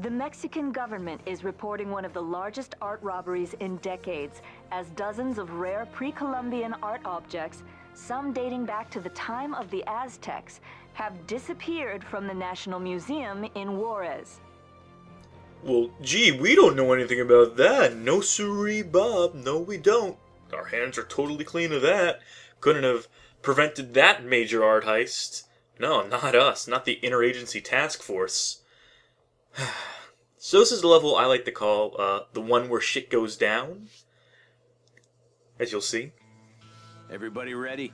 The Mexican government is reporting one of the largest art robberies in decades, as dozens of rare pre-Columbian art objects, some dating back to the time of the Aztecs, have disappeared from the National Museum in Juarez. Well, gee, we don't know anything about that. No siree, Bob. No, we don't. Our hands are totally clean of that. Couldn't have prevented that major art heist. No, not us. Not the Interagency Task Force. So this is the level I like to call the one where shit goes down. As you'll see. Everybody ready?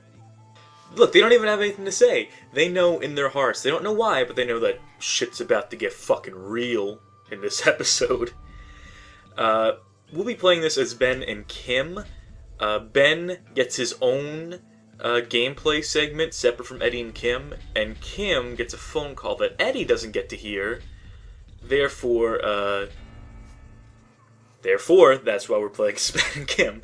Look, they don't even have anything to say. They know in their hearts. They don't know why, but they know that shit's about to get fucking real in this episode. We'll be playing this as Ben and Kim. Ben gets his own gameplay segment separate from Eddie and Kim gets a phone call that Eddie doesn't get to hear. Therefore, that's why we're playing Ben and Kim.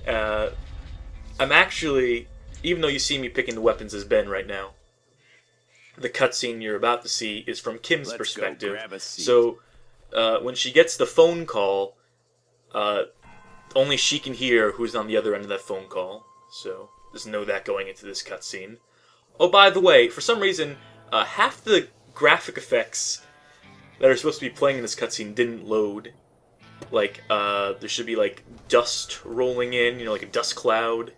I'm actually, even though you see me picking the weapons as Ben right now, the cutscene you're about to see is from Kim's perspective. Go grab a seat. So, when she gets the phone call, only she can hear who's on the other end of that phone call. So, just know that going into this cutscene. Oh, by the way, for some reason, half the graphic effects that are supposed to be playing in this cutscene didn't load. Like, there should be, like, dust rolling in, you know, like a dust cloud.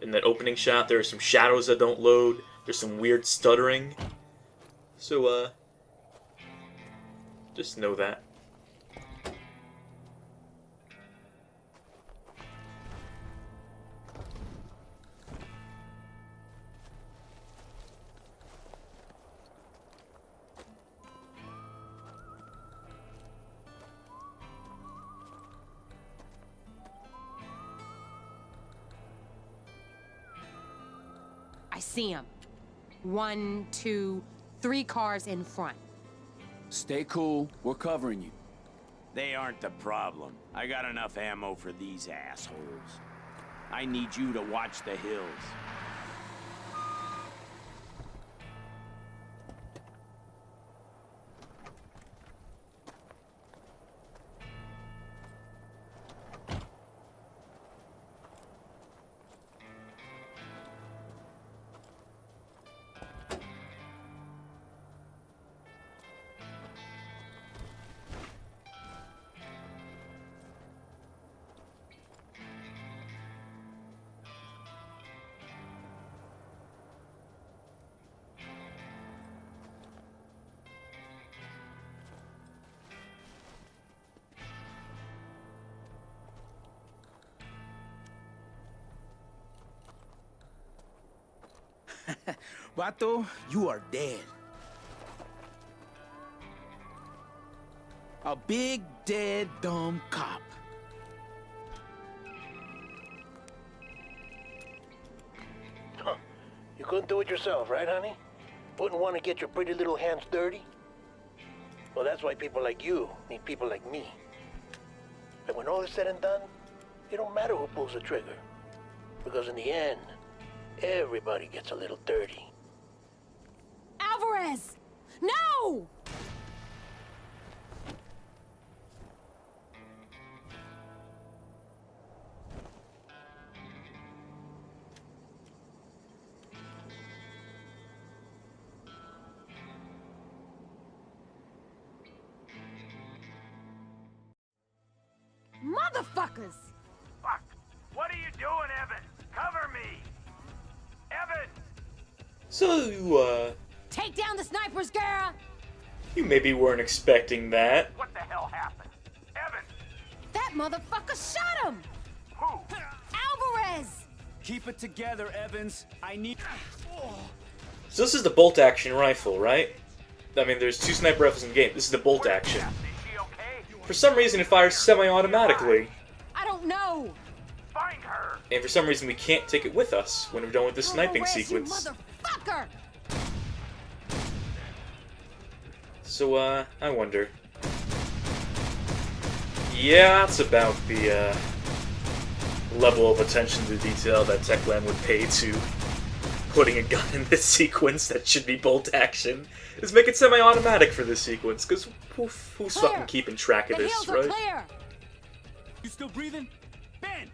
In that opening shot, there are some shadows that don't load. There's some weird stuttering. So, just know that. I see him. 1, 2, 3 cars in front. Stay cool. We're covering you. They aren't the problem. I got enough ammo for these assholes. I need you to watch the hills. Vato, you are dead. A big, dead, dumb cop. Huh. You couldn't do it yourself, right, honey? Wouldn't want to get your pretty little hands dirty? Well, that's why people like you need people like me. And when all is said and done, it don't matter who pulls the trigger. Because in the end, everybody gets a little dirty. Alvarez! No! Motherfuckers! Fuck! What are you doing, Evan? Cover me! Evan! So, Take down the snipers, girl! you maybe weren't expecting that. What the hell happened? Evan! That motherfucker shot him! Who? Alvarez! Keep it together, Evans. I need... So this is the bolt-action rifle, right? I mean, there's 2 sniper rifles in the game. This is the bolt-action. Is she okay? For some reason, it fires semi-automatically. I don't know! Find her! And for some reason, we can't take it with us when we're done with the sniping Alvarez, you sequence. motherfucker! So, I wonder. Yeah, that's about the, level of attention to detail that Techland would pay to putting a gun in this sequence that should be bolt action is make it semi-automatic for this sequence, because who's fucking keeping track of this, right? Clear. You still breathing? Ben!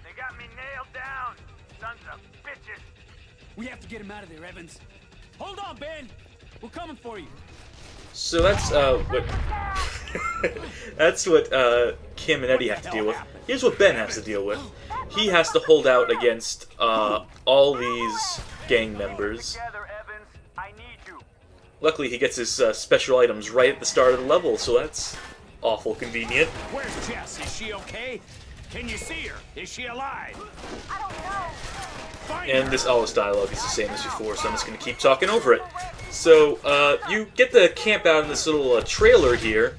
They got me nailed down, sons of bitches. We have to get him out of there, Evans. Hold on, Ben! We're coming for you. So that's what that's what Kim and Eddie have to deal with. Here's what Ben has to deal with. He has to hold out against all these gang members. Together, Evans. I need you. Luckily, he gets his special items right at the start of the level, so that's awful convenient. Where's Jess? Is she okay? Can you see her? Is she alive? I don't know. Find And her. all this dialogue is the same as before, so I'm just going to keep talking over it. So, you get to camp out in this little trailer here.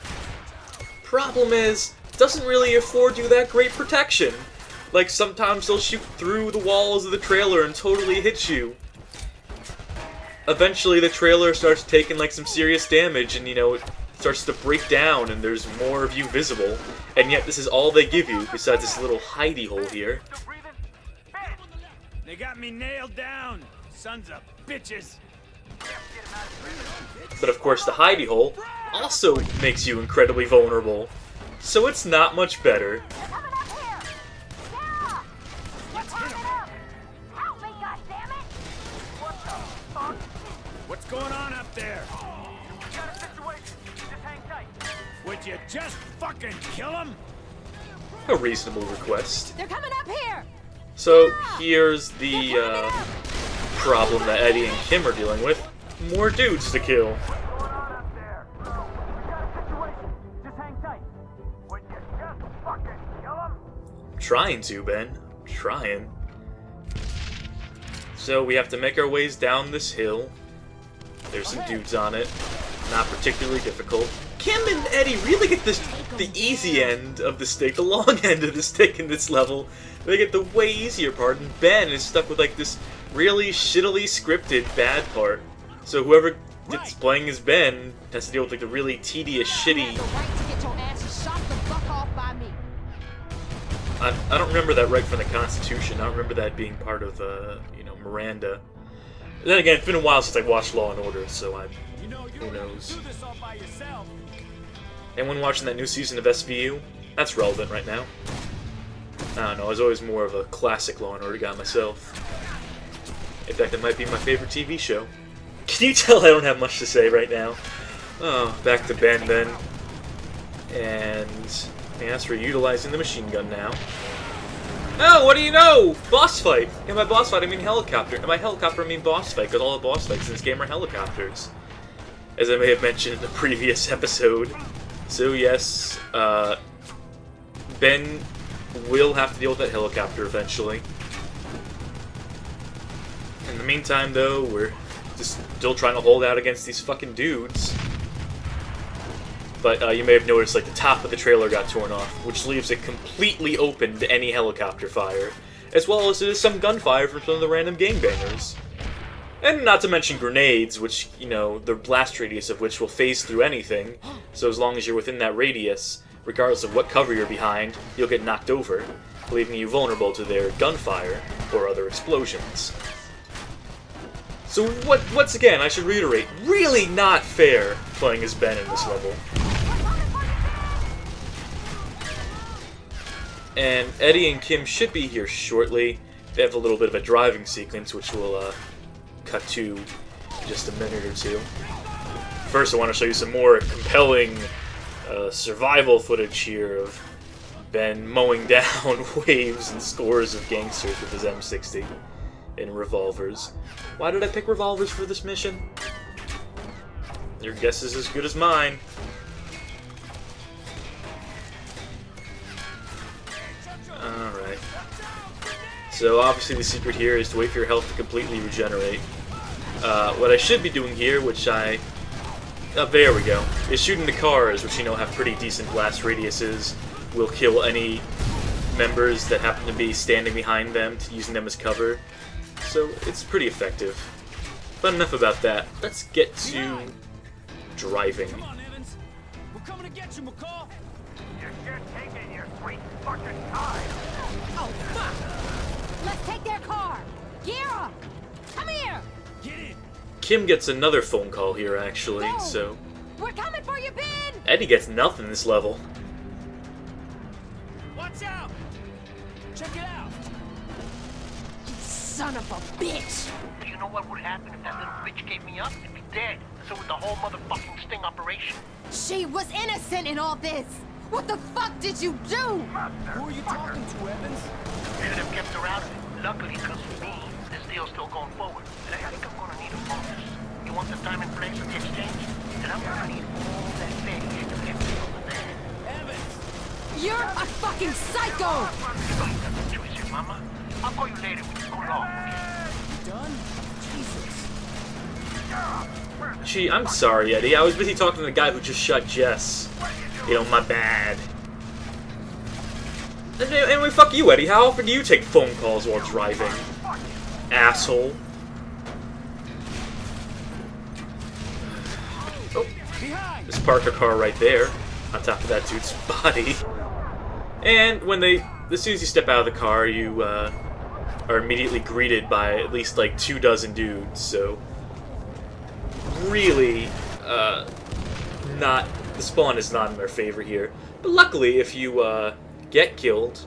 Problem is, doesn't really afford you that great protection. Like, sometimes they'll shoot through the walls of the trailer and totally hit you. Eventually, the trailer starts taking, like, some serious damage, and, you know, it starts to break down, and there's more of you visible. And yet, this is all they give you, besides this little hidey hole here. Still breathing? Ben! They got me nailed down, sons of bitches. But of course, the hidey hole also makes you incredibly vulnerable. So it's not much better. Coming up here! Yeah! What's up? Help me, goddammit! What the fuck? What's going on up there? We got a situation. Just hang tight. Would you just fucking kill him? A reasonable request. They're coming up here. So here's the problem that Eddie and Kim are dealing with. More dudes to kill. What's going on up there? We got a situation. Just hang tight. Would you just fucking kill him? Trying to, Ben. Trying. So we have to make our ways down this hill. There's some dudes on it. Not particularly difficult. Kim and Eddie really get the easy end of the stick, the long end of the stick in this level. They get the way easier part, and Ben is stuck with like this really shittily scripted bad part. So whoever gets playing as Ben has to deal with like the really tedious, shitty. The right to get your asses shot the fuck off by me. I don't remember that right from the Constitution. I don't remember that being part of you know, Miranda. Then again, it's been a while since I watched Law and Order, so You know, you who don't have knows? to do this all by yourself. Anyone watching that new season of SVU? That's relevant right now. I don't know, I was always more of a classic Law and Order guy myself. In fact, it might be my favorite TV show. Can you tell I don't have much to say right now? Oh, back to Ben then. And yes, we're utilizing the machine gun now. Oh, what do you know? Boss fight! And by boss fight, I mean helicopter. And by helicopter, I mean boss fight, because all the boss fights in this game are helicopters. As I may have mentioned in the previous episode. So yes, Ben will have to deal with that helicopter eventually. In the meantime, though, we're just still trying to hold out against these fucking dudes. But you may have noticed, like, the top of the trailer got torn off, which leaves it completely open to any helicopter fire, as well as some gunfire from some of the random gangbangers. And not to mention grenades, which, you know, the blast radius of which will phase through anything, so as long as you're within that radius, regardless of what cover you're behind, you'll get knocked over, leaving you vulnerable to their gunfire or other explosions. So once again, I should reiterate, really not fair playing as Ben in this level. And Eddie and Kim should be here shortly. They have a little bit of a driving sequence, which we'll cut to in just a minute or two. First, I want to show you some more compelling survival footage here of Ben mowing down waves and scores of gangsters with his M60 and revolvers. Why did I pick revolvers for this mission? Your guess is as good as mine. Alright. So obviously the secret here is to wait for your health to completely regenerate. What I should be doing here, which there we go, is shooting the cars, which you know have pretty decent blast radiuses, will kill any members that happen to be standing behind them, using them as cover. So it's pretty effective. But enough about that. Let's get to driving. Come on, Evans. We're coming to get you, McCall. You're just taking your sweet fucking time. Oh, fuck! Let's take their car! Gear up! Come here! Get in. Kim gets another phone call here, actually, Go. so... We're coming for you, Ben! Eddie gets nothing this level. Watch out. Check it out. You son of a bitch! Do you know what would happen if that little bitch gave me up? I'd be dead. So would the whole motherfucking sting operation. She was innocent in all this! What the fuck did you do? Who are you talking to, Evans? Should have kept her out of it. Luckily, because of me, this deal's still going forward. And I think I'm gonna need a bonus. You want the time and place of the exchange? Then I'm gonna need all that baggage to get me over there. Evans. You're a fucking psycho! You don't have no choice here, Mama. I'll call you later when you go long, okay? Done? Jesus. Gee, I'm sorry, Eddie. I was busy talking to the guy who just shot Jess. You know, my bad. Anyway, fuck you, Eddie. How often do you take phone calls while driving? Asshole. Oh, Behind. just park a car right there, on top of that dude's body. And when as soon as you step out of the car, you are immediately greeted by at least like 24 dudes. So really, the spawn is not in their favor here. But luckily, if you get killed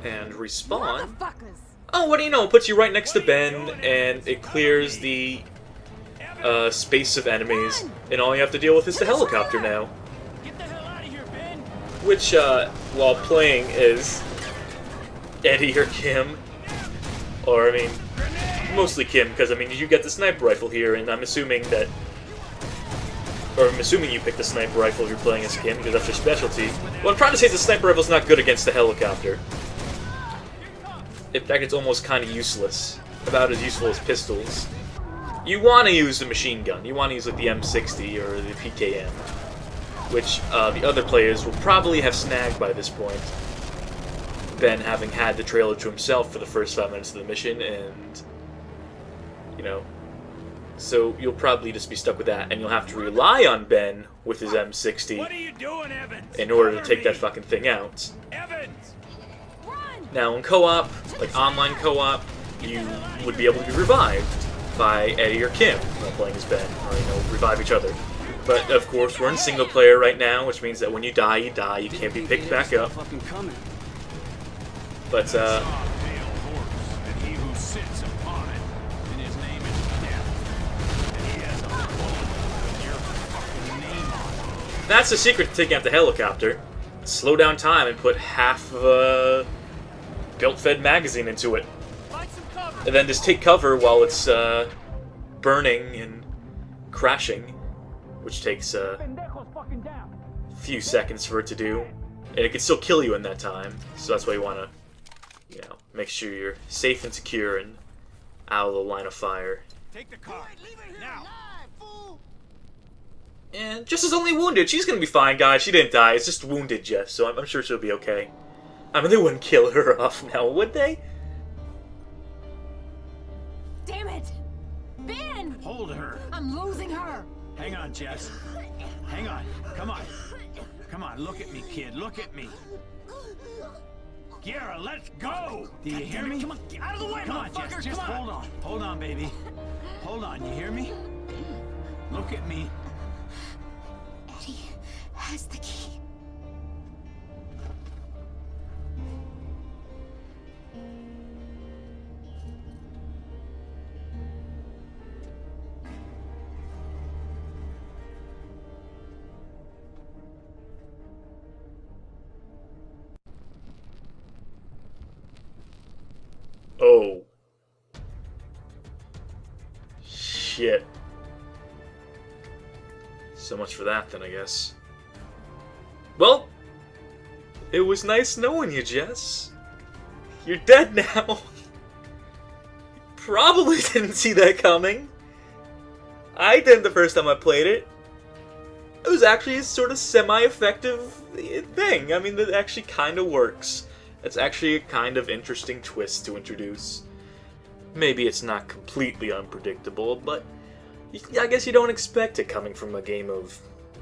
and respawn, Motherfuckers! oh, what do you know? It puts you right next to Ben, and it clears the space of enemies, and all you have to deal with is the helicopter now. Get the hell out of here, Ben. Which, while playing is Eddie or Kim, or, I mean, mostly Kim, because, I mean, you get the sniper rifle here, and I'm assuming that, or I'm assuming you pick the sniper rifle if you're playing as Kim, because that's your specialty. What I'm trying to say is the sniper rifle's not good against the helicopter. In fact, it's almost kind of useless. About as useful as pistols. You want to use the machine gun. You want to use like the M60 or the PKM, which the other players will probably have snagged by this point. Ben having had the trailer to himself for the first 5 minutes of the mission, and you know, so you'll probably just be stuck with that, and you'll have to rely on Ben with his What M60 are you doing, Evans? in order to Cover take that me. fucking thing out. Evans. Now in co-op, like online co-op, you would be able to be revived by Eddie or Kim while playing as Ben, or, you know, revive each other. But, of course, we're in single player right now, which means that when you die, you die. You can't be picked back up. Fucking coming. But, Pale horse, and he who sits upon it, and his name is Death. And he has a bullet with your fucking name on it. that's the secret to taking out the helicopter. Slow down time and put half of a belt-fed magazine into it. Find some cover. And then just take cover while it's, burning and crashing, which takes, Pendejo's fucking down. few seconds for it to do, and it can still kill you in that time. So that's why you want to, you know, make sure you're safe and secure and out of the line of fire. Take the car. Now. And Jess is only wounded. She's gonna be fine, guys. She didn't die. It's just wounded Jess, so I'm sure she'll be okay. I mean, they wouldn't kill her off now, would they? Damn it! Ben! Hold her. I'm losing her! Hang on, Jess. Hang on. Come on. Come on, look at me, kid. Look at me. Kiara, let's go! Do you hear me? Come on, get out of the way, Come on, motherfucker. Jess. Just Come on. hold on. Hold on, baby. Hold on. You hear me? Look at me. Eddie has the key. Oh. Shit. So much for that, then, I guess. Well, it was nice knowing you, Jess. You're dead now. Probably didn't see that coming. I didn't the first time I played it. It was actually a sort of semi-effective thing. I mean, that actually kind of works. It's actually a kind of interesting twist to introduce. Maybe it's not completely unpredictable, but I guess you don't expect it coming from a game of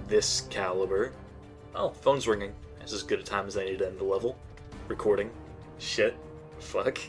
this caliber. Oh, phone's ringing. It's as good a time as I need to end the level. Recording. Shit. Fuck.